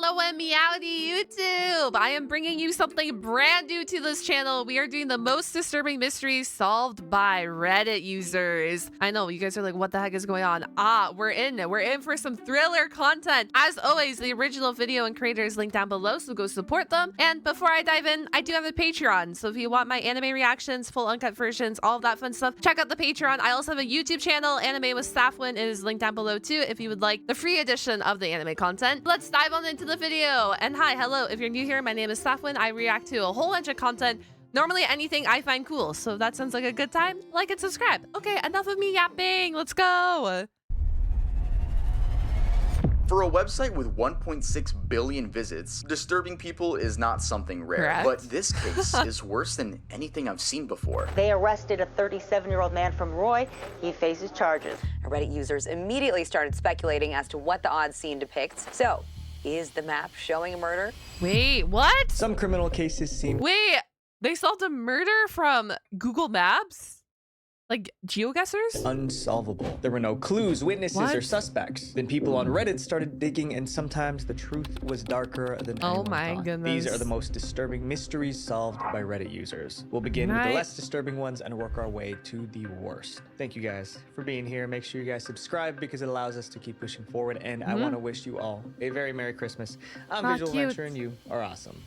Hello and meowdy YouTube! I am bringing you something brand new to this channel. We are doing the most disturbing mysteries solved by Reddit users. I know, you guys are like, what the heck is going on? We're in for some thriller content. As always, the original video and creator is linked down below, so go support them. And before I dive in, I do have a Patreon. So if you want my anime reactions, full uncut versions, all of that fun stuff, check out the Patreon. I also have a YouTube channel, Anime with Saphwyn. It is linked down below too if you would like the free edition of the anime content. Let's dive on into the video. And hi, hello. If you're new here, my name is Saphwyn. I react to a whole bunch of content. Normally anything I find cool. So if that sounds like a good time, like and subscribe. Okay, enough of me yapping. Let's go. For a website with 1.6 billion visits, disturbing people is not something rare. Correct. But this case is worse than anything I've seen before. They arrested a 37-year-old man from Roy. He faces charges. Reddit users immediately started speculating as to what the odd scene depicts. So, is the map showing a murder? Wait, what? Some criminal cases seem Wait, they solved a murder from Google Maps? Like geoguessers? unsolvable. There were no clues, witnesses, What? or suspects. Then people on Reddit started digging, and sometimes the truth was darker than Oh anyone my thought. goodness. These are the most disturbing mysteries solved by Reddit users. We'll begin with Right. the less disturbing ones and work our way to the worst. Thank you guys for being here. Make sure you guys subscribe because it allows us to keep pushing forward. And I want to wish you all a very Merry Christmas. I'm Aw, Visual cute. Adventure, and you are awesome.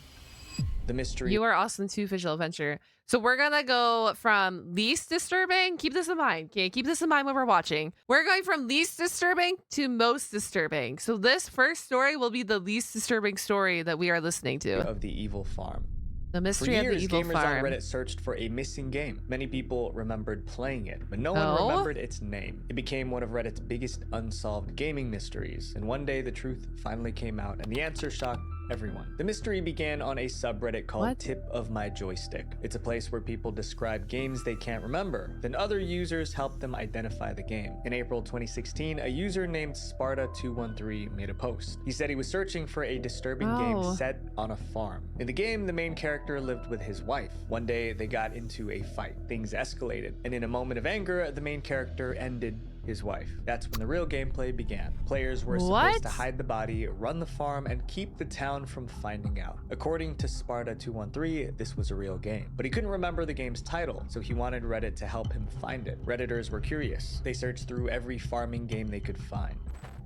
The mystery. You are awesome too, Visual Adventure. So we're gonna go from least disturbing. Keep this in mind, okay? Keep this in mind when we're watching. We're going from least disturbing to most disturbing. So this first story will be the least disturbing story that we are listening to. of the evil farm. The For mystery of the years, evil gamers farm. on Reddit searched for a missing game. Many people remembered playing it, but no Oh? one remembered its name. It became one of Reddit's biggest unsolved gaming mysteries, and one day the truth finally came out, and the answer shocked everyone. The mystery began on a subreddit called What? Tip of My Joystick. It's a place where people describe games they can't remember. Then other users help them identify the game. In April 2016, a user named Sparta213 made a post. He said he was searching for a disturbing Oh. game set on a farm. In the game, the main character lived with his wife. One day, they got into a fight. Things escalated, and in a moment of anger, the main character ended his wife. That's when the real gameplay began. Players were What? supposed to hide the body, run the farm, and keep the town from finding out. According to Sparta213, this was a real game. But he couldn't remember the game's title, so he wanted Reddit to help him find it. Redditors were curious. They searched through every farming game they could find.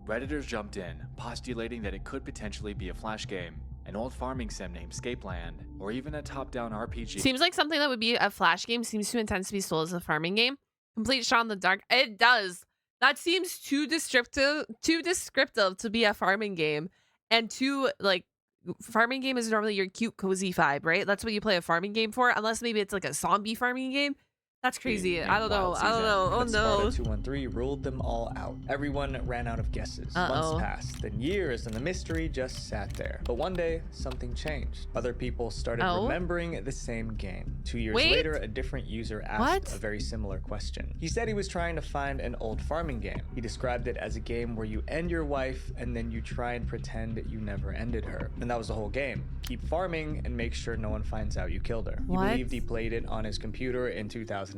Redditors jumped in, postulating that it could potentially be a flash game, an old farming sim named Scapeland, or even a top-down RPG. Seems like something that would be a flash game. Seems too intense to be sold as a farming game. Complete shot in the dark. It does. That seems too descriptive to be a farming game. And too, like, farming game is normally your cute, cozy vibe, right? That's what you play a farming game for, unless maybe it's like a zombie farming game. That's crazy. I don't know. I don't know. Oh But no. Sparta213 ruled them all out. Everyone ran out of guesses. Uh-oh. Months passed, then years, and the mystery just sat there. But one day, something changed. Other people started Oh? remembering the same game. 2 years Wait. later, a different user asked What? a very similar question. He said he was trying to find an old farming game. He described it as a game where you end your wife and then you try and pretend you never ended her. And that was the whole game. Keep farming and make sure no one finds out you killed her. He What? believed he played it on his computer in 2006.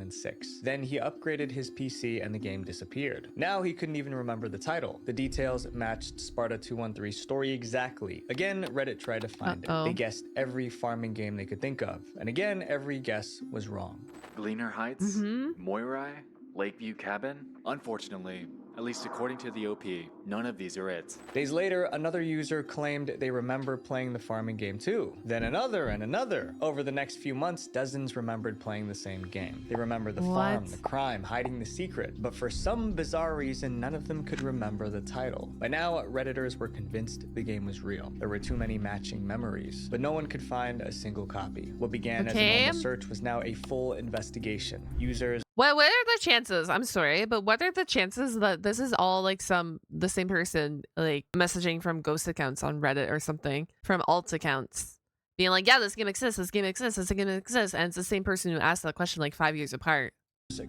Then he upgraded his PC and the game disappeared. Now he couldn't even remember the title. The details matched Sparta213's story exactly. Again, Reddit tried to find Uh-oh. it. They guessed every farming game they could think of. And again, every guess was wrong. Gleaner Heights, Mm-hmm. Moirai, Lakeview Cabin. Unfortunately, at least according to the OP, none of these are it. Days later, another user claimed they remember playing the farming game too. Then another and another. Over the next few months, dozens remembered playing the same game. They remembered the farm, What? the crime, hiding the secret. But for some bizarre reason, none of them could remember the title. By now, Redditors were convinced the game was real. There were too many matching memories, but no one could find a single copy. What began as a Okay. normal search was now a full investigation. Users What are the chances? I'm sorry, but what are the chances that this is all like the same person like messaging from ghost accounts on Reddit or something, from alt accounts, being like, yeah, this game exists, this game exists, this game exists, and it's the same person who asked that question like 5 years apart.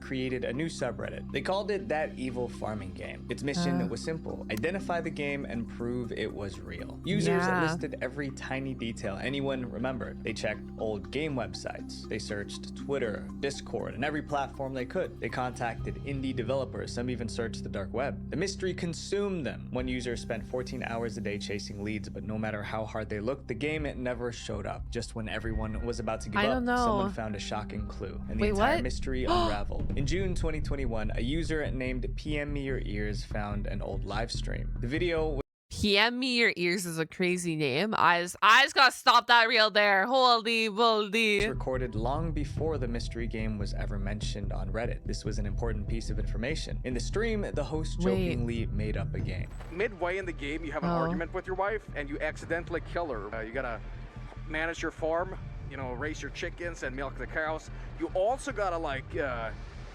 created a new subreddit. They called it That Evil Farming Game. Its mission was simple: identify the game and prove it was real. Users listed every tiny detail anyone remembered. They checked old game websites. They searched Twitter, Discord, and every platform they could. They contacted indie developers. Some even searched the dark web. The mystery consumed them. One user spent 14 hours a day chasing leads, but no matter how hard they looked, the game never showed up. Just when everyone was about to give up, someone found a shocking clue, and the entire mystery unraveled. In June 2021, a user named PM Me Your Ears found an old live stream. The video PM Me Your Ears is a crazy name. I just gotta stop that reel there. Holy moly. recorded long before the mystery game was ever mentioned on Reddit. This was an important piece of information. In the stream, the host jokingly made up a game. Midway in the game, you have an argument with your wife and you accidentally kill her. You gotta manage your farm, you know, raise your chickens and milk the cows. You also gotta like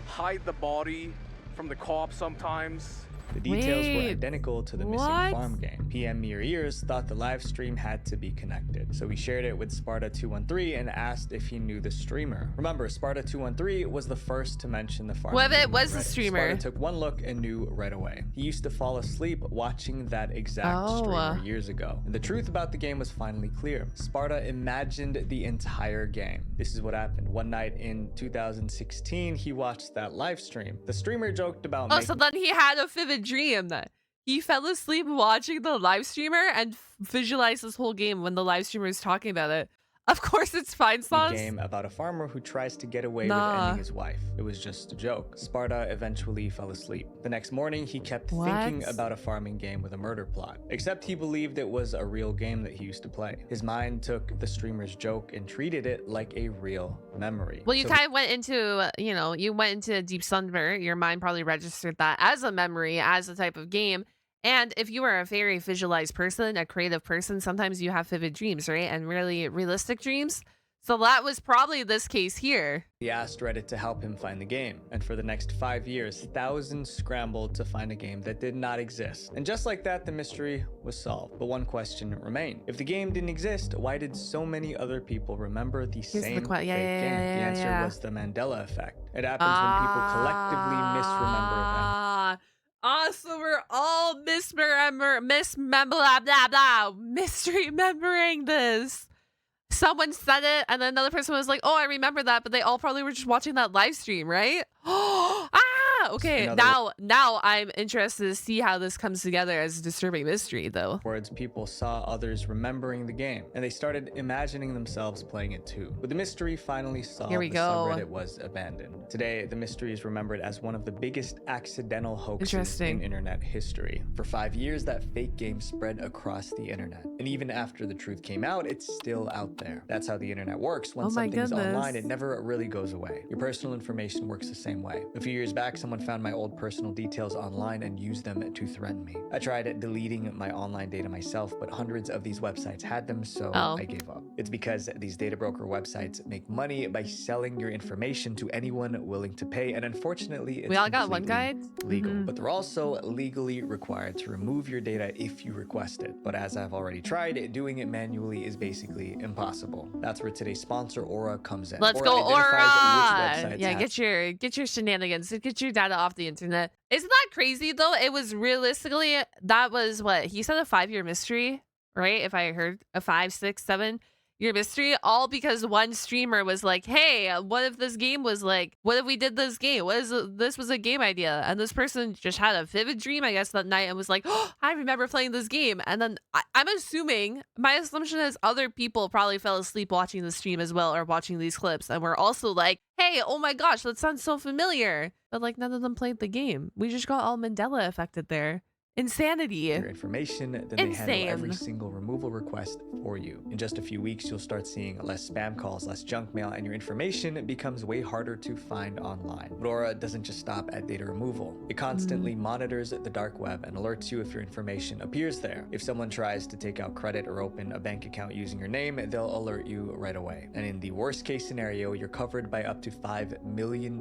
hide the body from the cops sometimes. The details were identical to the missing farm game. PM Me Your Ears thought the live stream had to be connected, so he shared it with Sparta213 and asked if he knew the streamer. Remember, Sparta213 was the first to mention the farm game. Well, it was the streamer. Sparta took one look and knew right away. He used to fall asleep watching that exact streamer years ago. And the truth about the game was finally clear. Sparta imagined the entire game. This is what happened. One night in 2016, he watched that live stream. The streamer joked about so then he had a vivid dream that he fell asleep watching the live streamer and visualized this whole game when the live streamer was talking about it. Of course, it's fine sauce. A game about a farmer who tries to get away with ending his wife. It was just a joke. Sparta eventually fell asleep. The next morning, he kept thinking about a farming game with a murder plot. Except he believed it was a real game that he used to play. His mind took the streamer's joke and treated it like a real memory. Well, you kind of went into, you went into a deep slumber. Your mind probably registered that as a memory, as a type of game. And if you are a very visualized person, a creative person, sometimes you have vivid dreams, right? And really realistic dreams. So that was probably this case here. He asked Reddit to help him find the game. And for the next 5 years, thousands scrambled to find a game that did not exist. And just like that, the mystery was solved. But one question remained. If the game didn't exist, why did so many other people remember the same fake game? The answer was the Mandela effect. It happens when people collectively misremember events. So we're all misremembering this. Someone said it, and then another person was like, "Oh, I remember that," but they all probably were just watching that live stream, right? Okay. Now I'm interested to see how this comes together as a disturbing mystery, though. Words people saw others remembering the game, and they started imagining themselves playing it too. With the mystery finally solved, the subreddit was abandoned. Today, the mystery is remembered as one of the biggest accidental hoaxes in internet history. For 5 years, that fake game spread across the internet, and even after the truth came out, it's still out there. That's how the internet works. When something's online, it never really goes away. Your personal information works the same way. A few years back, someone found my old personal details online and used them to threaten me. I tried deleting my online data myself, but hundreds of these websites had them, so I gave up. It's because these data broker websites make money by selling your information to anyone willing to pay, and unfortunately, it's we all got one guide legal, but they're also legally required to remove your data if you request it. But as I've already tried, doing it manually is basically impossible. That's where today's sponsor, Aura, comes in. Let's go, Aura! Yeah, get your shenanigans, get your data off the internet. Isn't that crazy though? It was realistically, that was what he said, a 5-year mystery, right? If I heard a 5, 6, 7-year mystery, all because one streamer was like, "Hey, what if this game was like, what if we did this game? This was a game idea?" And this person just had a vivid dream, I guess, that night and was like, "Oh, I remember playing this game." And then I'm assuming, my assumption is other people probably fell asleep watching the stream as well, or watching these clips, and were also like, "Hey, oh my gosh, that sounds so familiar." But like, none of them played the game. We just got all Mandela affected there. Insanity. Your information, then they handle every single removal request for you. In just a few weeks, you'll start seeing less spam calls, less junk mail, and your information becomes way harder to find online. But Aura doesn't just stop at data removal. It constantly monitors the dark web and alerts you if your information appears there. If someone tries to take out credit or open a bank account using your name, they'll alert you right away. And in the worst case scenario, you're covered by up to $5 million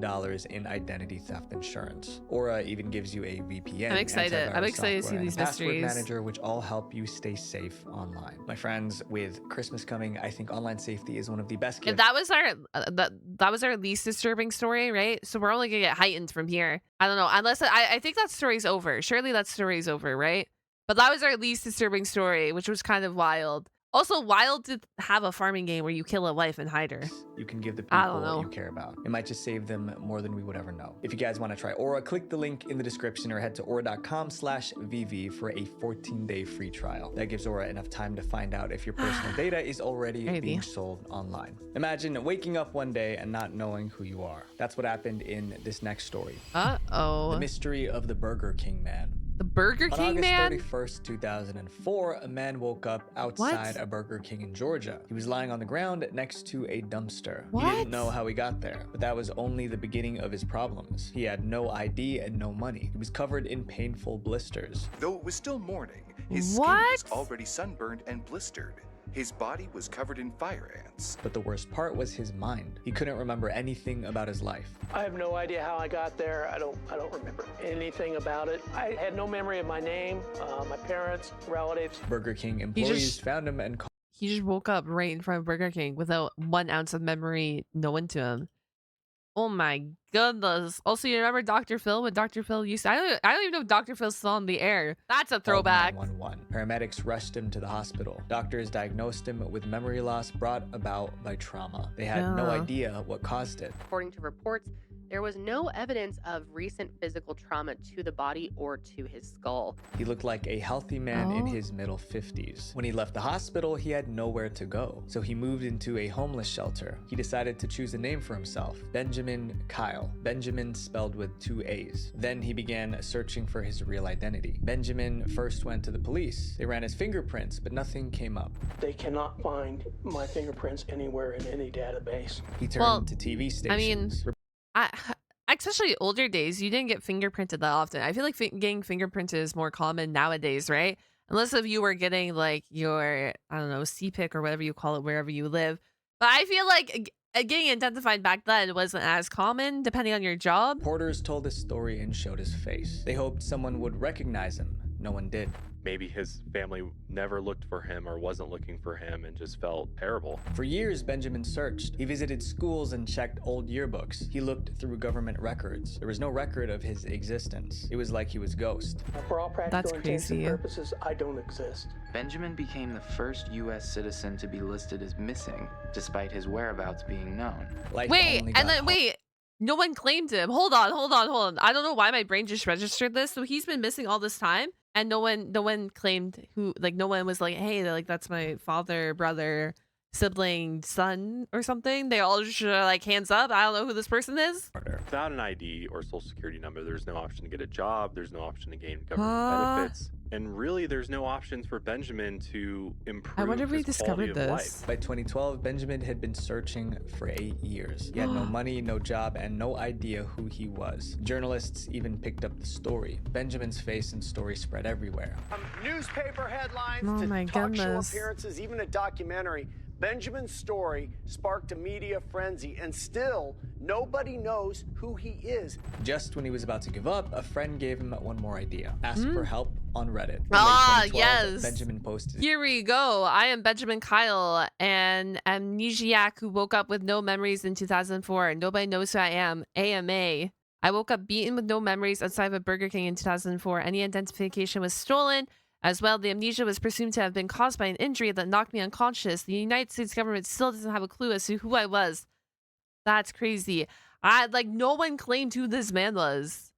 in identity theft insurance. Aura even gives you a VPN. I'm excited. excited to see software, and these a password mysteries. manager, which all help you stay safe online. My friends, with Christmas coming, I think online safety is one of the best Yeah, gifts. that was our that was our least disturbing story, right? So we're only gonna get heightened from here. I don't know, unless I think that story's over. Surely that story's over, right? But that was our least disturbing story, which was kind of wild. Also, wild to have a farming game where you kill a wife and hide her. You can give the I don't people know. you care about. It might just save them more than we would ever know. If you guys want to try Aura, click the link in the description or head to aura.com/VV for a 14-day free trial. That gives Aura enough time to find out if your personal data is already Maybe. being sold online. Imagine waking up one day and not knowing who you are. That's what happened in this next story. The Uh-oh. mystery of the Burger King man. The Burger On King August man? 31st, 2004, a man woke up outside a Burger King in Georgia. He was lying on the ground next to a dumpster. He What? didn't know how he got there, but that was only the beginning of his problems. He had no ID and no money. He was covered in painful blisters. Though it was still morning, his skin was already sunburned and blistered. His body was covered in fire ants. But the worst part was his mind. He couldn't remember anything about his life. I have no idea how I got there. I don't remember anything about it. I had no memory of my name, my parents, relatives. Burger King employees found him and He just woke up right in front of Burger King without 1 ounce of memory known to him. Oh my goodness. Also, you remember Dr. Phil? When Dr. Phil used to... I don't even know if Dr. Phil's still on the air. That's a throwback. 911. Paramedics rushed him to the hospital. Doctors diagnosed him with memory loss brought about by trauma. They had no idea what caused it. According to reports, there was no evidence of recent physical trauma to the body or to his skull. He looked like a healthy man in his middle 50s. When he left the hospital, he had nowhere to go, so he moved into a homeless shelter. He decided to choose a name for himself, Benjamin Kyle. Benjamin spelled with 2 A's. Then he began searching for his real identity. Benjamin first went to the police. They ran his fingerprints, but nothing came up. They cannot find my fingerprints anywhere in any database. He turned to TV stations. I mean, especially older days, you didn't get fingerprinted that often. I feel like getting fingerprinted is more common nowadays, right? Unless if you were getting like your, I don't know, CPIC or whatever you call it, wherever you live. But I feel like getting identified back then wasn't as common, depending on your job. Reporters told his story and showed his face. They hoped someone would recognize him. No one did. Maybe his family never looked for him or wasn't looking for him and just felt terrible. For years, Benjamin searched. He visited schools and checked old yearbooks. He looked through government records. There was no record of his existence. It was like he was a ghost. For all practical intents and purposes, I don't exist. Benjamin became the first U.S. citizen to be listed as missing, despite his whereabouts being known. Wait, no one claimed him. Hold on. I don't know why my brain just registered this. So he's been missing all this time, and no one claimed who. Like no one was like, hey, like that's my father, brother, sibling, son, or something. They all just like hands up. I don't know who this person is. Without an ID or social security number, there's no option to get a job. There's no option to gain government benefits. And really, there's no options for Benjamin to improve I wonder if we his discovered quality of this. life. By 2012, Benjamin had been searching for 8 years. He had no money, no job, and no idea who he was. Journalists even picked up the story. Benjamin's face and story spread everywhere. Newspaper headlines Oh my talk show goodness. appearances, even a documentary. Benjamin's story sparked a media frenzy, and still nobody knows who he is. Just when he was about to give up, a friend gave him one more idea. Ask for help on Reddit. In late Ah, 2012, yes. Benjamin posted. Here we go. I am Benjamin Kyle, an amnesiac who woke up with no memories in 2004. Nobody knows who I am. AMA. I woke up beaten with no memories outside of a Burger King in 2004. Any identification was stolen. As well, the amnesia was presumed to have been caused by an injury that knocked me unconscious. The United States government still doesn't have a clue as to who I was. That's crazy. No one claimed who this man was.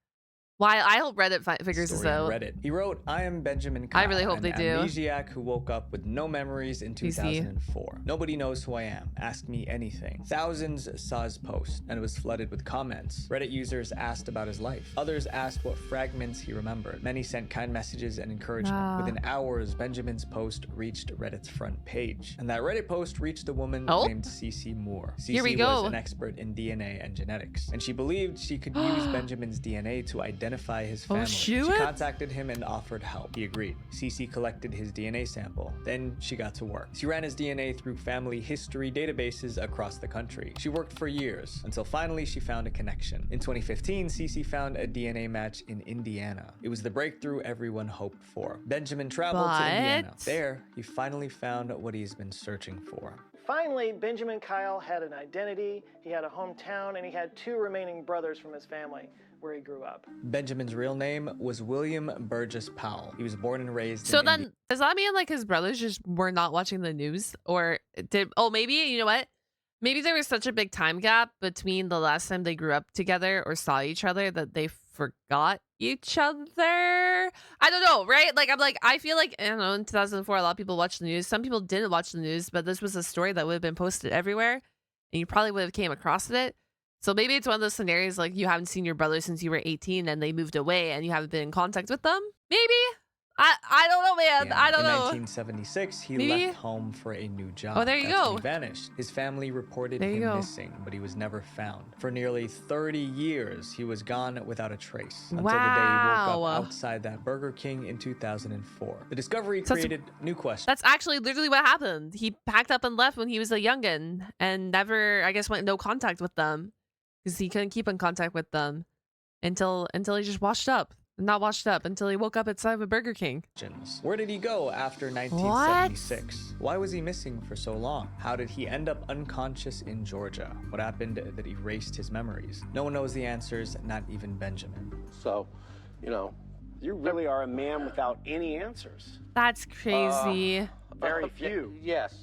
Why? I hope Reddit figures this Story on out. Reddit. He wrote, I am Benjamin Kyle, I really hope an they do. amnesiac who woke up with no memories in 2004. Nobody knows who I am. Ask me anything. Thousands saw his post, and it was flooded with comments. Reddit users asked about his life. Others asked what fragments he remembered. Many sent kind messages and encouragement. Wow. Within hours, Benjamin's post reached Reddit's front page. And that Reddit post reached a woman named Cece Moore. Here we Cece go. was an expert in DNA and genetics, and she believed she could use Benjamin's DNA to identify identify his family. She contacted him and offered help. He agreed. Cece collected his DNA sample. Then she got to work. She ran his DNA through family history databases across the country. She worked for years until finally she found a connection. In 2015, Cece found a DNA match in Indiana. It was the breakthrough everyone hoped for. Benjamin traveled to Indiana. There, he finally found what he's been searching for. Finally, Benjamin Kyle had an identity, he had a hometown, and he had 2 remaining brothers from his family where he grew up. Benjamin's real name was William Burgess Powell. He was born and raised so in then, does that mean like his brothers just were not watching the news? Or did, oh, maybe, you know what? Maybe there was such a big time gap between the last time they grew up together or saw each other that they forgot each other. I don't know, right? Like, I feel like, I don't know, in 2004, a lot of people watched the news. Some people didn't watch the news, but this was a story that would have been posted everywhere, and you probably would have came across it. So maybe it's one of those scenarios like you haven't seen your brother since you were 18 and they moved away and you haven't been in contact with them. Maybe. I don't know, man. I don't know. In 1976, he left home for a new job. Oh, there you go. He vanished. His family reported him missing, but he was never found. For nearly 30 years, he was gone without a trace. Until the day he woke up outside that Burger King in 2004. The discovery created new questions. That's actually literally what happened. He packed up and left when he was a youngin' and never, I guess, went no contact with them because he couldn't keep in contact with them until he just washed up. Not washed up until he woke up outside of a Burger King. Where did he go after 1976? Why was he missing for so long? How did he end up unconscious in Georgia? What happened that erased his memories? No one knows the answers, not even Benjamin. So, you know, you really are a man without any answers. That's crazy. Very few. Yes.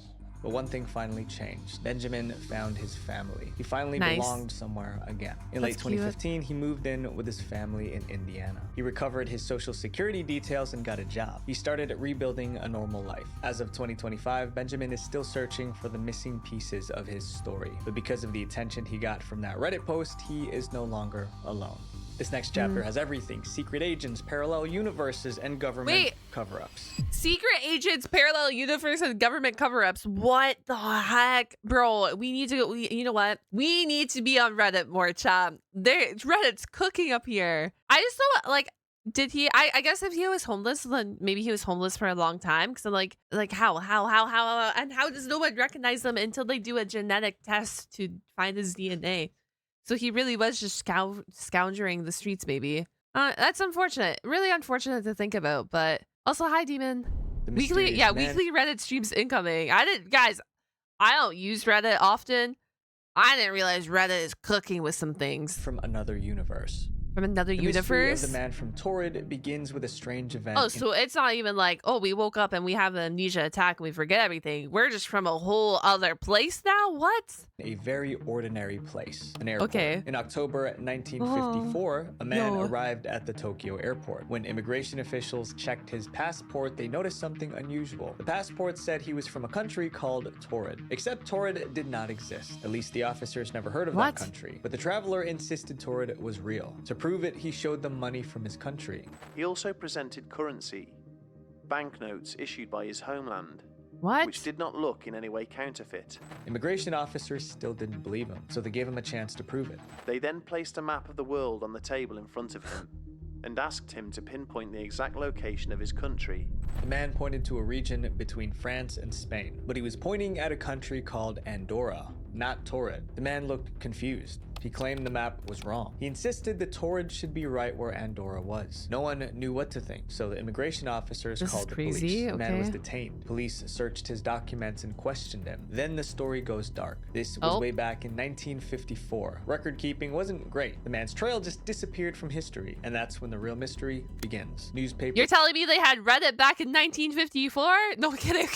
But one thing finally changed. Benjamin found his family. He finally belonged somewhere again. In late 2015, he moved in with his family in Indiana. He recovered his social security details and got a job. He started rebuilding a normal life. As of 2025, Benjamin is still searching for the missing pieces of his story. But because of the attention he got from that Reddit post, he is no longer alone. This next chapter has everything: secret agents, parallel universes, and government cover-ups. Secret agents, parallel universe, and government cover-ups. What the heck? Bro, we need to, you know what? We need to be on Reddit more, chat. Reddit's cooking up here. I just don't, like, did he, I guess if he was homeless, then maybe he was homeless for a long time. Because I'm like how, and how does no one recognize them until they do a genetic test to find his DNA? So he really was just scoundering the streets, maybe. That's unfortunate. Really unfortunate to think about, but also, hi, Demon. Weekly Reddit streams incoming. Guys, I don't use Reddit often. I didn't realize Reddit is cooking with some things. From another universe. From another universe? The mystery of the man from Torrid begins with a strange event. Oh, so it's not even like, oh, we woke up and we have an amnesia attack and we forget everything. We're just from a whole other place now? What? A very ordinary place, an airport. Okay. In October 1954, a man arrived at the Tokyo airport. When immigration officials checked his passport, they noticed something unusual. The passport said he was from a country called Torrid. Except Torrid did not exist. At least the officers never heard of that country. But the traveler insisted Torrid was real. To prove it, he showed them money from his country. He also presented currency, banknotes issued by his homeland, which did not look in any way counterfeit. Immigration officers still didn't believe him, so they gave him a chance to prove it. They then placed a map of the world on the table in front of him and asked him to pinpoint the exact location of his country. The man pointed to a region between France and Spain, but he was pointing at a country called Andorra, not Torrid. The man looked confused. He claimed the map was wrong. He insisted that Torrid should be right where Andorra was. No one knew what to think, so the immigration officers called the police. The man was detained. Police searched his documents and questioned him. Then the story goes dark. This was way back in 1954. Record keeping wasn't great. The man's trail just disappeared from history, and that's when the real mystery begins. Newspapers. You're telling me they had Reddit back in 1954? No, kidding.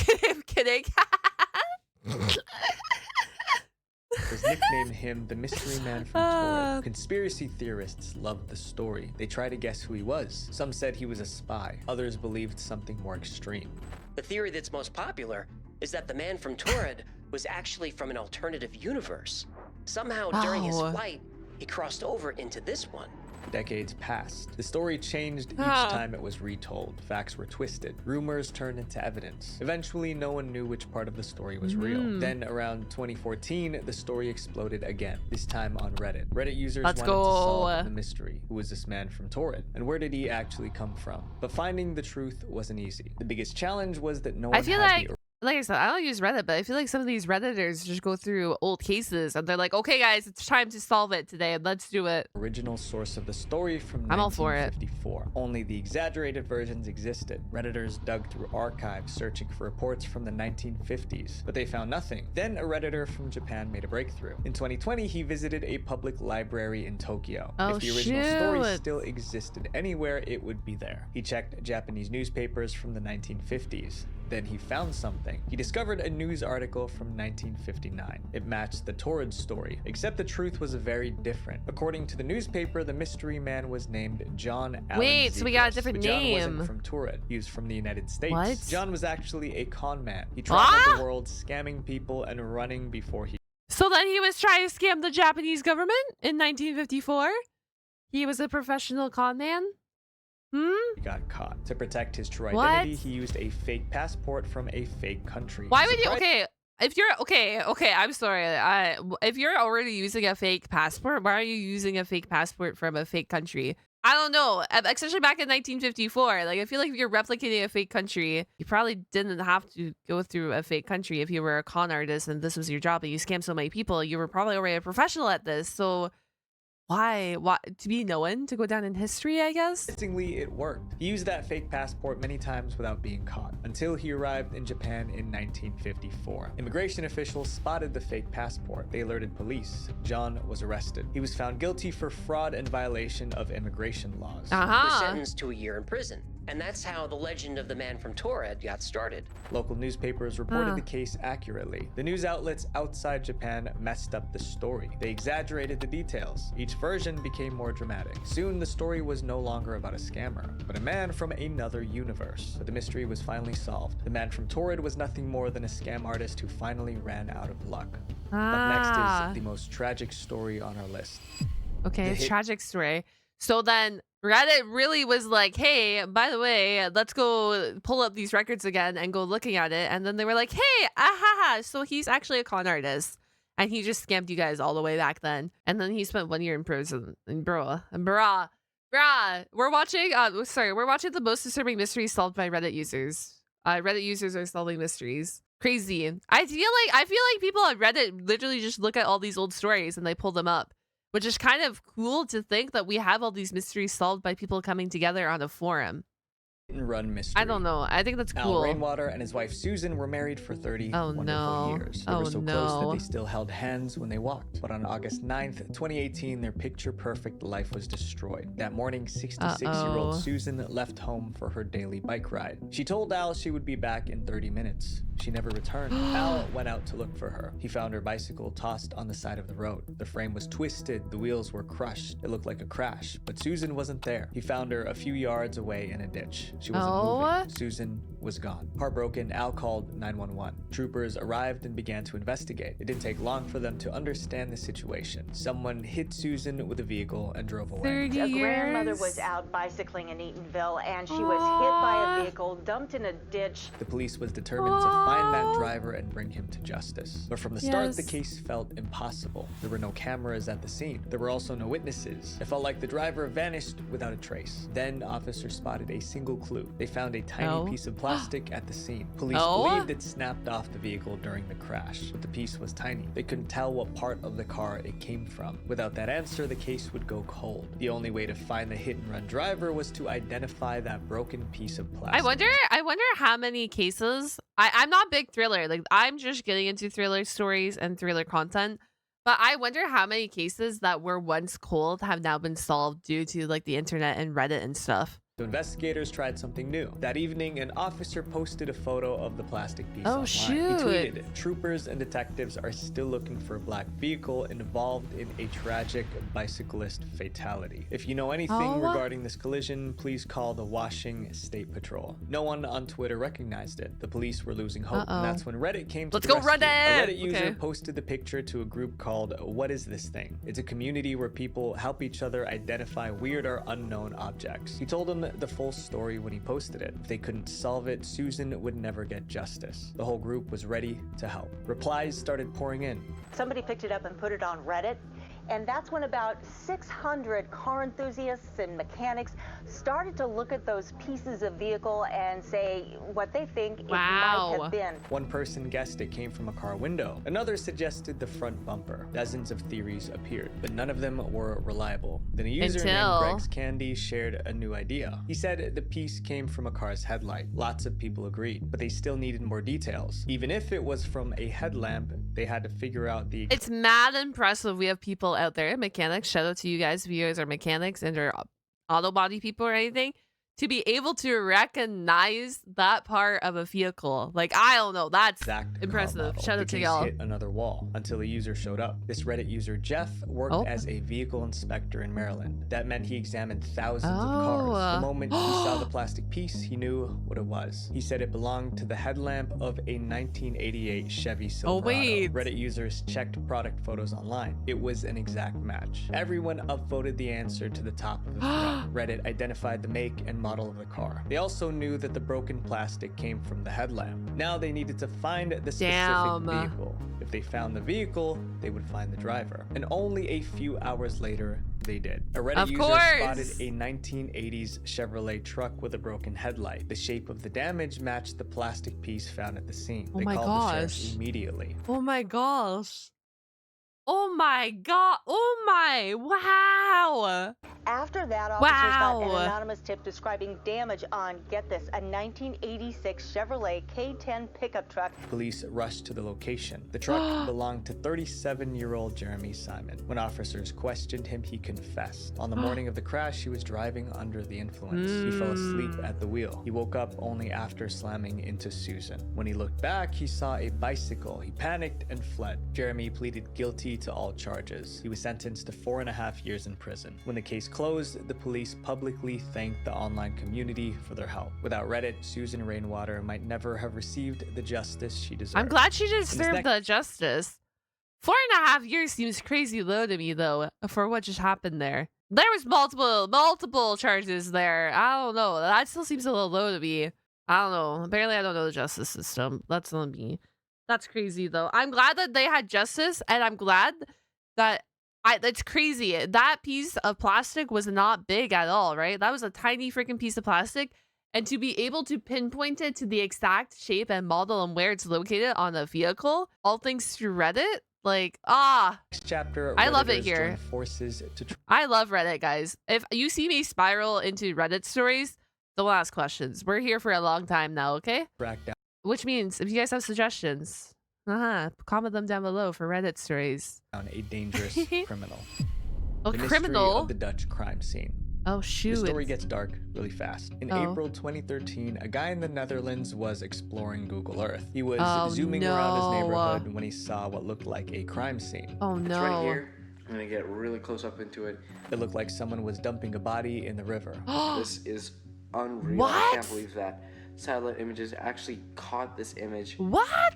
Nicknamed him the Mystery Man from Torrid. Conspiracy theorists loved the story. They tried to guess who he was. Some said he was a spy. Others believed something more extreme. The theory that's most popular is that the man from Torrid was actually from an alternative universe. Somehow during his flight, he crossed over into this one. Decades passed. The story changed each time it was retold. Facts were twisted. Rumors turned into evidence. Eventually, no one knew which part of the story was real. Then around 2014, the story exploded again, this time on Reddit. Reddit users wanted to solve the mystery. Who was this man from Torrid? And where did he actually come from? But finding the truth wasn't easy. The biggest challenge was that no one had like I said, I don't use Reddit, but I feel like some of these Redditors just go through old cases and they're like, okay, guys, it's time to solve it today. Let's do it. Original source of the story from I'm all for it. 1954. Only the exaggerated versions existed. Redditors dug through archives searching for reports from the 1950s, but they found nothing. Then a Redditor from Japan made a breakthrough. In 2020, he visited a public library in Tokyo. If the original story still existed anywhere, it would be there. He checked Japanese newspapers from the 1950s. Then he found something. He discovered a news article from 1959. It matched the Torrid story, except the truth was very different. According to the newspaper, the mystery man was named John Allen Wait, so we got a different name. John wasn't from Torrid. He was from the United States. What? John was actually a con man. He traveled the world scamming people and running before he... So then he was trying to scam the Japanese government in 1954? He was a professional con man? He got caught. To protect his true identity, he used a fake passport from a fake country. Why would you? Okay, if you're okay, I'm sorry. If you're already using a fake passport, why are you using a fake passport from a fake country? I don't know. Especially back in 1954. Like, I feel like if you're replicating a fake country, you probably didn't have to go through a fake country. If you were a con artist and this was your job and you scammed so many people, you were probably already a professional at this. So why to be known, to go down in history, I guess? Interestingly, it worked. He used that fake passport many times without being caught, until he arrived in Japan in 1954. Immigration officials spotted the fake passport. They alerted police. John was arrested. He was found guilty for fraud and violation of immigration laws. He was sentenced to a year in prison. And that's how the legend of the man from Torrid got started. Local newspapers reported the case accurately. The news outlets outside Japan messed up the story. They exaggerated the details. Each version became more dramatic. Soon, the story was no longer about a scammer, but a man from another universe. But the mystery was finally solved. The man from Torrid was nothing more than a scam artist who finally ran out of luck. Up next is the most tragic story on our list. Okay, tragic story. So then Reddit really was like, hey, by the way, let's go pull up these records again and go looking at it. And then they were like, hey, so he's actually a con artist. And he just scammed you guys all the way back then. And then he spent 1 year in prison. And we're watching, we're watching the most disturbing mysteries solved by Reddit users. Reddit users are solving mysteries. Crazy. I feel like people on Reddit literally just look at all these old stories and they pull them up. Which is kind of cool to think that we have all these mysteries solved by people coming together on a forum. Run mystery. I don't know. I think that's cool. Al Rainwater and his wife Susan were married for 30 wonderful years. They were so close that they still held hands when they walked. But on August 9th, 2018, their picture-perfect life was destroyed. That morning, 66-year-old Susan left home for her daily bike ride. She told Al she would be back in 30 minutes. She never returned. Al went out to look for her. He found her bicycle tossed on the side of the road. The frame was twisted, the wheels were crushed. It looked like a crash, but Susan wasn't there. He found her a few yards away in a ditch. She wasn't moving. Susan was gone. Heartbroken, Al called 911. Troopers arrived and began to investigate. It didn't take long for them to understand the situation. Someone hit Susan with a vehicle and drove away. A grandmother was out bicycling in Eatonville and she was hit by a vehicle, dumped in a ditch. The police was determined to find that driver and bring him to justice. But from the start, the case felt impossible. There were no cameras at the scene. There were also no witnesses. It felt like the driver vanished without a trace. Then officers spotted a single clue. They found a tiny piece of plastic at the scene. Police believed it snapped off the vehicle during the crash, but the piece was tiny. They couldn't tell what part of the car it came from. Without that answer, the case would go cold. The only way to find the hit-and-run driver was to identify that broken piece of plastic. I wonder how many cases. I'm not big thriller. Like, I'm just getting into thriller stories and thriller content. But I wonder how many cases that were once cold have now been solved due to like the internet and Reddit and stuff. So investigators tried something new. That evening, an officer posted a photo of the plastic piece online. Shoot. He tweeted, "Troopers and detectives are still looking for a black vehicle involved in a tragic bicyclist fatality. If you know anything regarding this collision, please call the Washington State Patrol." No one on Twitter recognized it. The police were losing hope, and that's when Reddit came to the rescue. Reddit! A Reddit user posted the picture to a group called What Is This Thing? It's a community where people help each other identify weird or unknown objects. He told them the full story when he posted it. If they couldn't solve it, Susan would never get justice. The whole group was ready to help. Replies started pouring in. Somebody picked it up and put it on Reddit, and that's when about 600 car enthusiasts and mechanics started to look at those pieces of vehicle and say what they think it might have been. One person guessed it came from a car window. Another suggested the front bumper. Dozens of theories appeared, but none of them were reliable. Then a user named Greg's Candy shared a new idea. He said the piece came from a car's headlight. Lots of people agreed, but they still needed more details. Even if it was from a headlamp, they had to figure out the... It's mad impressive. We have people out there, mechanics. Shout out to you guys if you guys are mechanics and are auto body people or anything, to be able to recognize that part of a vehicle. Like, I don't know, that's impressive. Shout out to y'all. Hit another wall until a user showed up. This Reddit user, Jeff, worked as a vehicle inspector in Maryland. That meant he examined thousands of cars. The moment he saw the plastic piece, he knew what it was. He said it belonged to the headlamp of a 1988 Chevy Silverado. Reddit users checked product photos online. It was an exact match. Everyone upvoted the answer to the top of the thread. Reddit identified the make and model of the car. They also knew that the broken plastic came from the headlamp. Now they needed to find the specific vehicle. If they found the vehicle, they would find the driver. And only a few hours later, they did. A Reddit user spotted a 1980s Chevrolet truck with a broken headlight. The shape of the damage matched the plastic piece found at the scene. They called the sheriff immediately. Oh my gosh. Oh my god. Oh my. Wow. After that, officers got an anonymous tip describing damage on, get this, a 1986 Chevrolet K10 pickup truck. Police rushed to the location. The truck belonged to 37-year-old Jeremy Simon. When officers questioned him, he confessed. On the morning of the crash, he was driving under the influence. He fell asleep at the wheel. He woke up only after slamming into Susan. When he looked back, he saw a bicycle. He panicked and fled. Jeremy pleaded guilty to all charges. He was sentenced to 4.5 years in prison. When the case closed, the police publicly thanked the online community for their help. Without Reddit, Susan Rainwater might never have received the justice she deserved. I'm glad she deserved the justice. 4.5 years seems crazy low to me, though, for what just happened there. There was multiple charges there. I don't know. That still seems a little low to me. I don't know. Apparently, I don't know the justice system. That's on me. That's crazy, though. I'm glad that they had justice, and I'm glad that it's crazy. That piece of plastic was not big at all, right? That was a tiny freaking piece of plastic. And to be able to pinpoint it to the exact shape and model and where it's located on the vehicle, all thanks to Reddit, like, Next chapter, I love it here. Forces to I love Reddit, guys. If you see me spiral into Reddit stories, don't ask questions. We're here for a long time now, okay? Which means if you guys have suggestions, comment them down below for Reddit stories. A dangerous criminal. A criminal? Of the Dutch crime scene. Oh, shoot. The story gets dark really fast. In April 2013, a guy in the Netherlands was exploring Google Earth. He was zooming around his neighborhood when he saw what looked like a crime scene. Oh, no. It's right here. I'm gonna get really close up into it. It looked like someone was dumping a body in the river. This is unreal. What? I can't believe that satellite images actually caught this image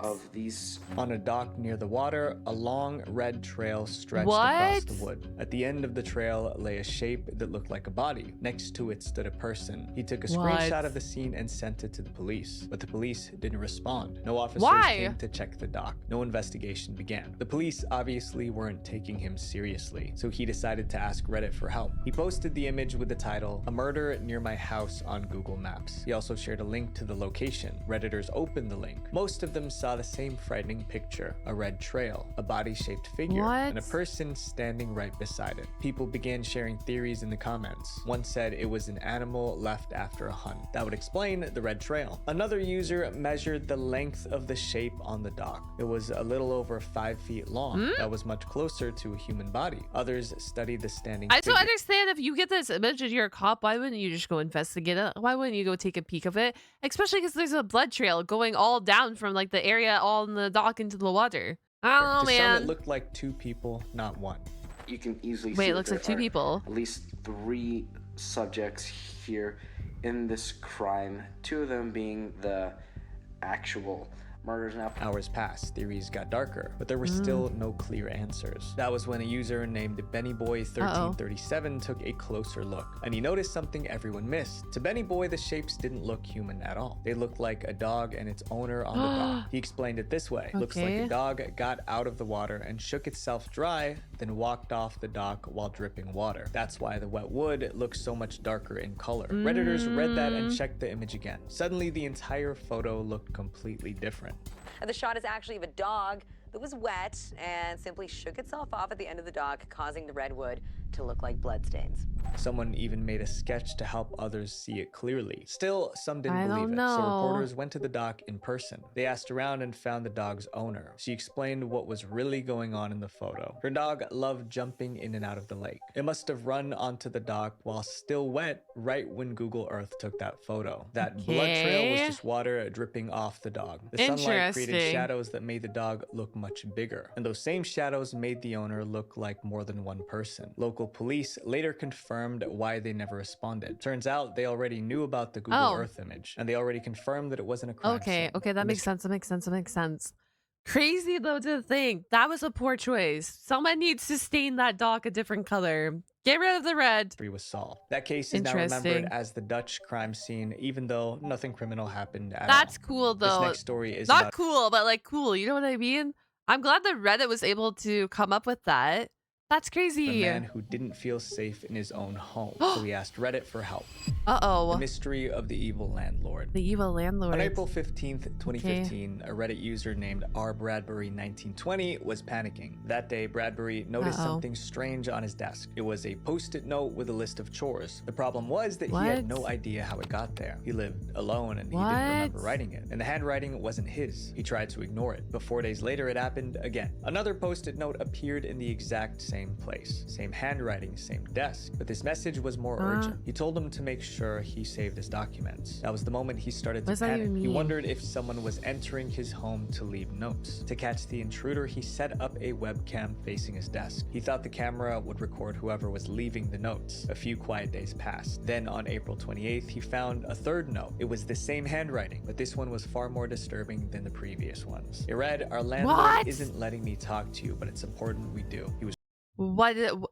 of these. On a dock near the water, a long red trail stretched across the wood. At the end of the trail lay a shape that looked like a body. Next to it stood a person. He took a screenshot of the scene and sent it to the police, but the police didn't respond. No officers came to check the dock. No investigation began. The police obviously weren't taking him seriously, so he decided to ask Reddit for help. He posted the image with the title, "A Murder Near My House" on Google Maps. He also shared a link link to the location. Redditors opened the link. Most of them saw the same frightening picture: a red trail, a body-shaped figure, and a person standing right beside it. People began sharing theories in the comments. One said it was an animal left after a hunt. That would explain the red trail. Another user measured the length of the shape on the dock. It was a little over 5 feet long. That was much closer to a human body. Others studied the standing I figure. don't understand, if you get this image and you're a cop, why wouldn't you just go investigate it? Why wouldn't you go take a peek of it? Especially because there's a blood trail going all down from like the area all in the dock into the water. I don't know, To some, man. it looked like 2 people, not 1. You can easily see Wait, it that looks there like 2 are people. At least 3 subjects here in this crime, 2 of them being the actual murders. Now, hours passed, theories got darker, but there were still no clear answers. That was when a user named BennyBoy1337 took a closer look, and he noticed something everyone missed. To Benny Boy, the shapes didn't look human at all. They looked like a dog and its owner on the dock. He explained it this way: looks like a dog got out of the water and shook itself dry, then walked off the dock while dripping water. That's why the wet wood looks so much darker in color. Redditors read that and checked the image again. Suddenly, the entire photo looked completely different. The shot is actually of a dog that was wet and simply shook itself off at the end of the dock, causing the redwood to look like bloodstains. Someone even made a sketch to help others see it clearly. Still, some didn't believe it, so reporters went to the dock in person. They asked around and found the dog's owner. She explained what was really going on in the photo. Her dog loved jumping in and out of the lake. It must have run onto the dock while still wet right when Google Earth took that photo. That blood trail was just water dripping off the dog. The sunlight created shadows that made the dog look much bigger, and those same shadows made the owner look like more than one person. Local police later confirmed why they never responded. Turns out they already knew about the Google Earth image, and they already confirmed that it wasn't a crime scene. Okay, that makes sense. That makes sense. Crazy though to think that was a poor choice. Someone needs to stain that dock a different color. Get rid of the red. Was solved. That case is now remembered as the Dutch crime scene, even though nothing criminal happened at all. That's cool though. This next story is not cool, but like cool. You know what I mean? I'm glad that Reddit was able to come up with that. That's crazy. A man who didn't feel safe in his own home, so he asked Reddit for help. Uh-oh. The mystery of the evil landlord. The evil landlord. On April 15th, 2015, a Reddit user named rbradbury1920 was panicking. That day, Bradbury noticed something strange on his desk. It was a post-it note with a list of chores. The problem was that he had no idea how it got there. He lived alone and he didn't remember writing it. And the handwriting wasn't his. He tried to ignore it, but 4 days later it happened again. Another post-it note appeared in the exact same place, same handwriting, same desk, but this message was more urgent. He told him to make sure he saved his documents. That was the moment he started to panic. He wondered if someone was entering his home to leave notes. To catch the intruder, he set up a webcam facing his desk. He thought the camera would record whoever was leaving the notes. A few quiet days passed. Then on April 28th, he found a third note. It was the same handwriting, but this one was far more disturbing than the previous ones. It read, "Our landlord isn't letting me talk to you, but it's important we do." He was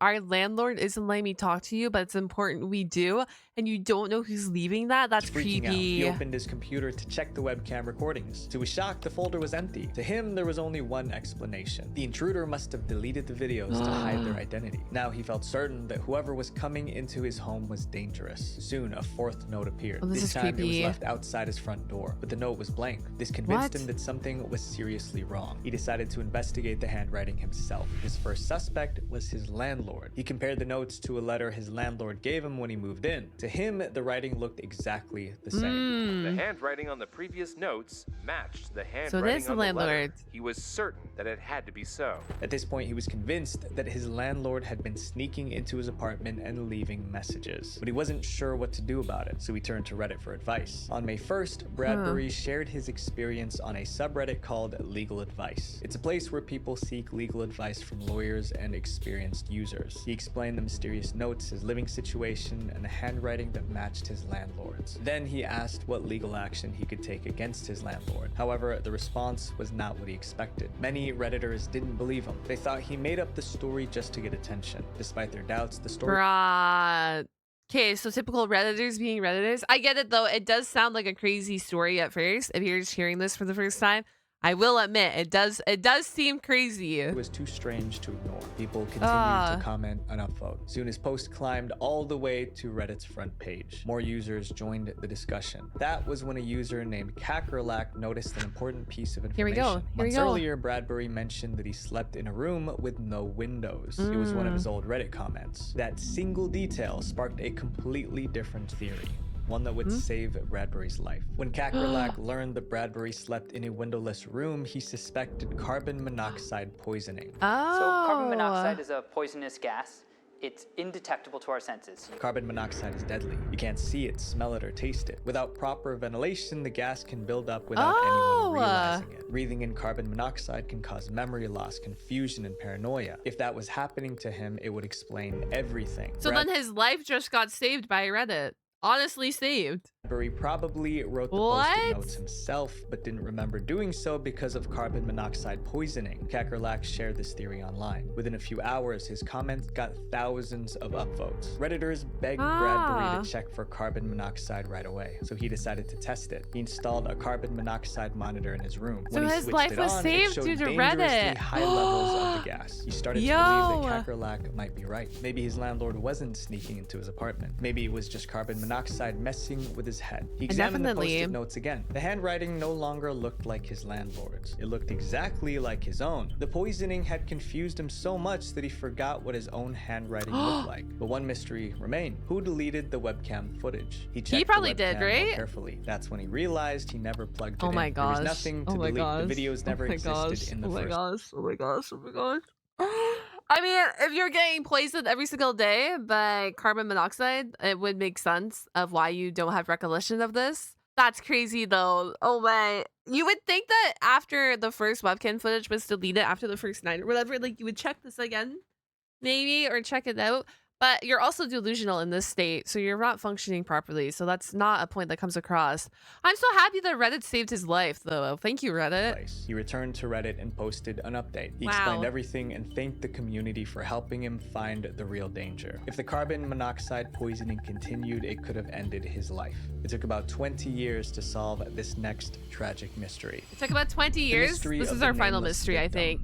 our landlord isn't letting me talk to you, but it's important we do, and you don't know who's leaving that? That's freaking creepy. out. He opened his computer to check the webcam recordings. To his shock, the folder was empty. To him, there was only one explanation. The intruder must have deleted the videos to hide their identity. Now he felt certain that whoever was coming into his home was dangerous. Soon, a fourth note appeared. This time, it was left outside his front door, but the note was blank. This convinced him that something was seriously wrong. He decided to investigate the handwriting himself. His first suspect was his landlord. He compared the notes to a letter his landlord gave him when he moved in. To him, the writing looked exactly the same. The handwriting on the previous notes matched the handwriting on the letter. He was certain that it had to be so. At this point, he was convinced that his landlord had been sneaking into his apartment and leaving messages, but he wasn't sure what to do about it, so he turned to Reddit for advice. On May 1st, Bradbury shared his experience on a subreddit called Legal Advice. It's a place where people seek legal advice from lawyers and experienced users. He explained the mysterious notes, his living situation, and the handwriting that matched his landlord's. Then he asked what legal action he could take against his landlord. However, the response was not what he expected. Many Redditors didn't believe him. They thought he made up the story just to get attention. Despite their doubts, the story... Okay, so typical Redditors being Redditors. I get it though. It does sound like a crazy story at first if you're just hearing this for the first time. I will admit, it does seem crazy. It was too strange to ignore. People continued to comment and upvote. Soon his post climbed all the way to Reddit's front page. More users joined the discussion. That was when a user named Kakerlak noticed an important piece of information. Here we go. Months earlier, Bradbury mentioned that he slept in a room with no windows. It was one of his old Reddit comments. That single detail sparked a completely different theory. One that would save Bradbury's life. When Kakerlak learned that Bradbury slept in a windowless room, he suspected carbon monoxide poisoning. So carbon monoxide is a poisonous gas. It's indetectable to our senses. Carbon monoxide is deadly. You can't see it, smell it, or taste it. Without proper ventilation, the gas can build up without anyone realizing it. Breathing in carbon monoxide can cause memory loss, confusion, and paranoia. If that was happening to him, it would explain everything. So then his life just got saved by Reddit. Honestly saved. Bradbury probably wrote the post-it notes himself, but didn't remember doing so because of carbon monoxide poisoning. Kakerlak shared this theory online. Within a few hours, his comments got thousands of upvotes. Redditors begged Bradbury to check for carbon monoxide right away, so he decided to test it. He installed a carbon monoxide monitor in his room. So when he his life was saved due to Reddit. High levels of the gas. He started to believe that Kakerlak might be right. Maybe his landlord wasn't sneaking into his apartment. Maybe it was just carbon monoxide messing with his head. He examined the post-it notes again. The handwriting no longer looked like his landlord's. It looked exactly like his own. The poisoning had confused him so much that he forgot what his own handwriting looked like. But one mystery remained. Who deleted the webcam footage? He probably did, right? Carefully. That's when he realized he never plugged it in. Oh my gosh. There was nothing to delete. The videos never existed in the first. Oh my gosh. I mean, if you're getting poisoned every single day by carbon monoxide, it would make sense of why you don't have recollection of this. That's crazy though. Oh my. You would think that after the first webcam footage was deleted after the first night or whatever, like you would check this again, maybe, or check it out. But you're also delusional in this state, so you're not functioning properly. So that's not a point that comes across. I'm so happy that Reddit saved his life, though. Thank you, Reddit. He returned to Reddit and posted an update. He explained everything and thanked the community for helping him find the real danger. If the carbon monoxide poisoning continued, it could have ended his life. It took about 20 years to solve this next tragic mystery. It took about 20 years? This is our final mystery, I think.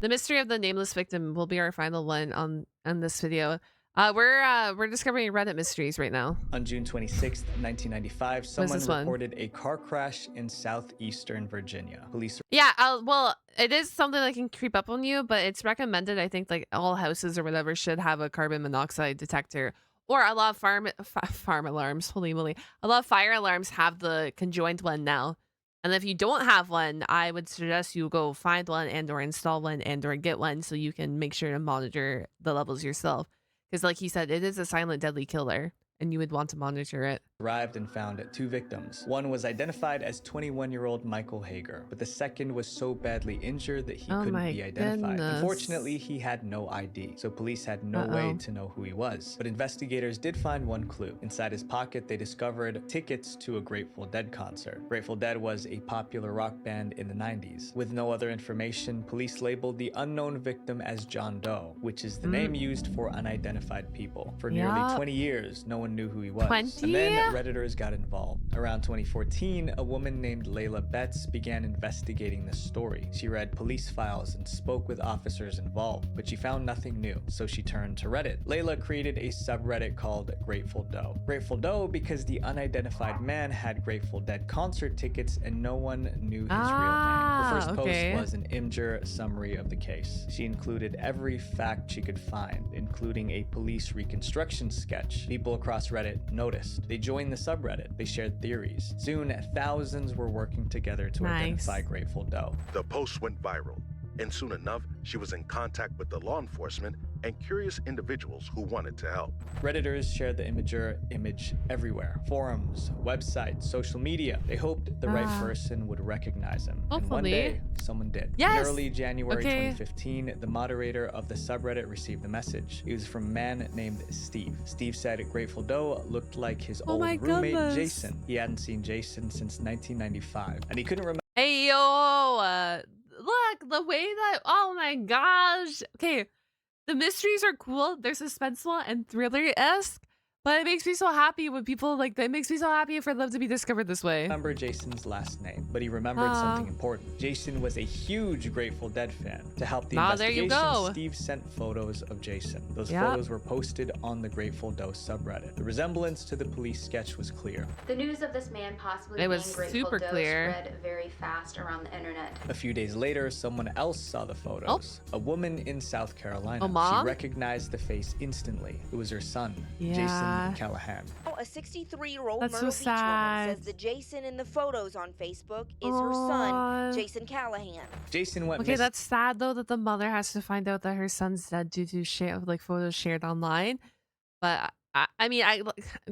The mystery of the nameless victim will be our final one on this video. We're discovering Reddit mysteries right now. On June 26th, 1995, someone reported a car crash in southeastern Virginia. Police. Yeah, well, it is something that can creep up on you, but it's recommended. I think like all houses or whatever should have a carbon monoxide detector, or a lot of farm alarms. Holy moly, a lot of fire alarms have the conjoined one now. And if you don't have one, I would suggest you go find one and or install one and or get one so you can make sure to monitor the levels yourself. Because like he said, it is a silent, deadly killer, and you would want to monitor it. Arrived and found 2 victims. One was identified as 21-year-old Michael Hager, but the second was so badly injured that he couldn't be identified. Unfortunately, he had no ID, so police had no way to know who he was. But investigators did find one clue. Inside his pocket, they discovered tickets to a Grateful Dead concert. Grateful Dead was a popular rock band in the 90s. With no other information, police labeled the unknown victim as John Doe, which is the name used for unidentified people. For nearly 20 years, no one knew who he was. 20? And then Redditors got involved. Around 2014, a woman named Layla Betts began investigating this story. She read police files and spoke with officers involved, but she found nothing new, so she turned to Reddit. Layla created a subreddit called Grateful Doe. Grateful Doe because the unidentified man had Grateful Dead concert tickets and no one knew his real name. Her first post was an Imgur summary of the case. She included every fact she could find, including a police reconstruction sketch. People across Reddit noticed. They joined the subreddit. They shared theories. Soon, thousands were working together to identify Grateful Doe. The post went viral, and soon enough, she was in contact with the law enforcement and curious individuals who wanted to help. Redditors shared the image everywhere. Forums, websites, social media. They hoped the right person would recognize him. Hopefully. And one day, someone did. Yes. In early January 2015, the moderator of the subreddit received a message. It was from a man named Steve. Steve said Grateful Doe looked like his old roommate, Jason. He hadn't seen Jason since 1995, and he couldn't remember. Hey, yo, look, the way that, oh my gosh. Okay, the mysteries are cool. They're suspenseful and thriller-esque, But it makes me so happy when people like that. Makes me so happy for them to be discovered this way. Remember Jason's last name, but he remembered something important. Jason was a huge Grateful Dead fan. To help the investigation, Steve sent photos of Jason. Those photos were posted on the Grateful Doe subreddit. The resemblance to the police sketch was clear. The news of this man possibly being Grateful Doe spread very fast around the internet. A few days later, someone else saw the photos. A woman in South Carolina. She recognized the face instantly. It was her son, Jason Callahan. A 63-year-old Myrtle Beach woman says the Jason in the photos on Facebook is her son, Jason Callahan. Jason went Okay, that's sad though that the mother has to find out that her son's dead due to photos shared online. But I mean, I'm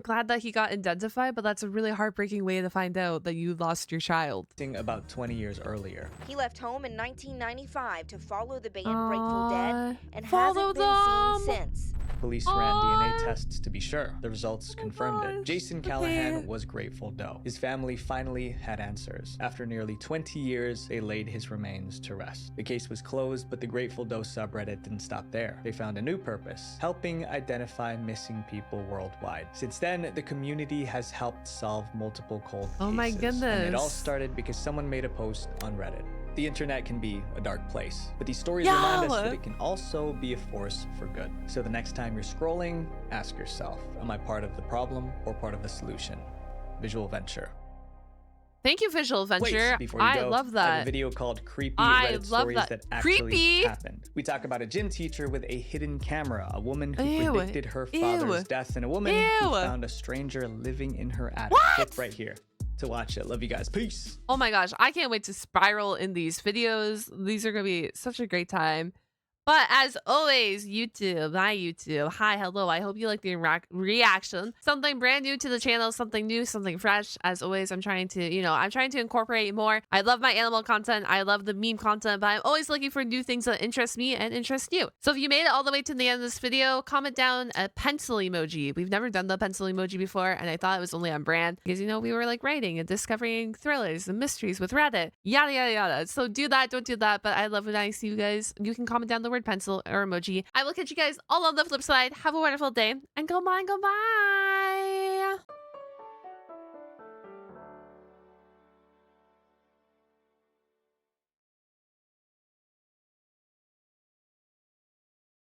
glad that he got identified, but that's a really heartbreaking way to find out that you lost your child. About 20 years earlier. He left home in 1995 to follow the band Grateful Dead and hasn't been seen since. Police ran DNA tests to be sure. The results confirmed it. Jason Callahan was Grateful Doe. His family finally had answers. After nearly 20 years, they laid his remains to rest. The case was closed, but the Grateful Doe subreddit didn't stop there. They found a new purpose, helping identify missing people worldwide. Since then, the community has helped solve multiple cold cases. Oh my goodness. And it all started because someone made a post on Reddit. The internet can be a dark place, but these stories remind us that it can also be a force for good. So the next time you're scrolling, ask yourself, am I part of the problem or part of the solution? Visual Venture. Thank you, Visual Venture. Before you go, love that. I have a video called Creepy Reddit Stories that actually Creepy. happened. We talk about a gym teacher with a hidden camera, a woman who predicted her father's death, and a woman who found a stranger living in her attic. Click right here to watch it. Love you guys. Peace. Oh my gosh, I can't wait to spiral in these videos. These are gonna be such a great time. But as always, YouTube, my YouTube, hi, hello. I hope you like the reaction. Something brand new to the channel, something new, something fresh. As always, I'm trying to incorporate more. I love my animal content. I love the meme content, but I'm always looking for new things that interest me and interest you. So if you made it all the way to the end of this video, comment down a pencil emoji. We've never done the pencil emoji before, and I thought it was only on brand because, you know, we were like writing and discovering thrillers and mysteries with Reddit, yada, yada, yada. So do that, don't do that. But I love when I see you guys. You can comment down the word pencil or emoji. I will catch you guys all on the flip side. Have a wonderful day and go bye.